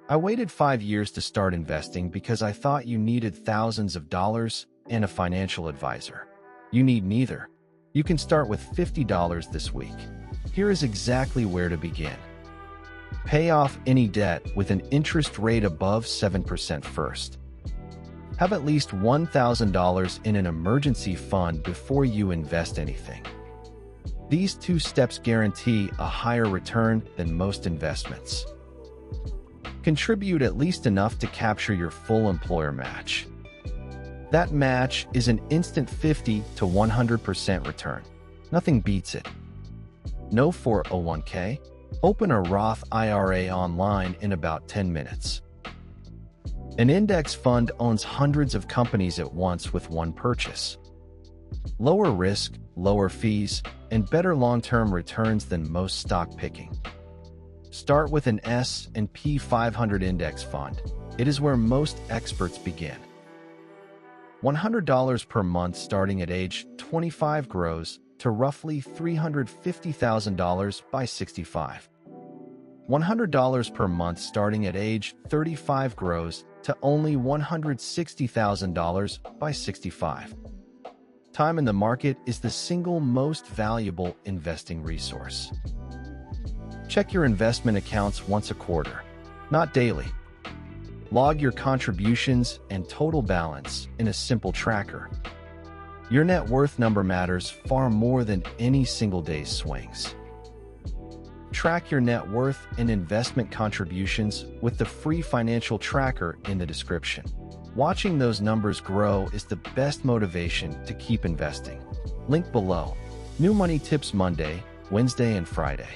I waited 5 years to start investing because I thought you needed thousands of dollars and a financial advisor. You need neither. You can start with $50 this week. Here is exactly where to begin. Pay off any debt with an interest rate above 7% first. Have at least $1,000 in an emergency fund before you invest anything. These 2 steps guarantee a higher return than most investments. Contribute at least enough to capture your full employer match. That match is an instant 50 to 100% return. Nothing beats it. No 401k? Open a Roth IRA online in about 10 minutes. An index fund owns hundreds of companies at once with one purchase. Lower risk, lower fees, and better long-term returns than most stock picking. Start with an S&P 500 index fund. It is where most experts begin. $100 per month starting at age 25 grows to roughly $350,000 by 65. $100 per month starting at age 35 grows to only $160,000 by 65. Time in the market is the single most valuable investing resource. Check your investment accounts once a quarter, not daily. Log your contributions and total balance in a simple tracker. Your net worth number matters far more than any single day's swings. Track your net worth and investment contributions with the free financial tracker in the description. Watching those numbers grow is the best motivation to keep investing. Link below. New Money Tips Monday, Wednesday, and Friday.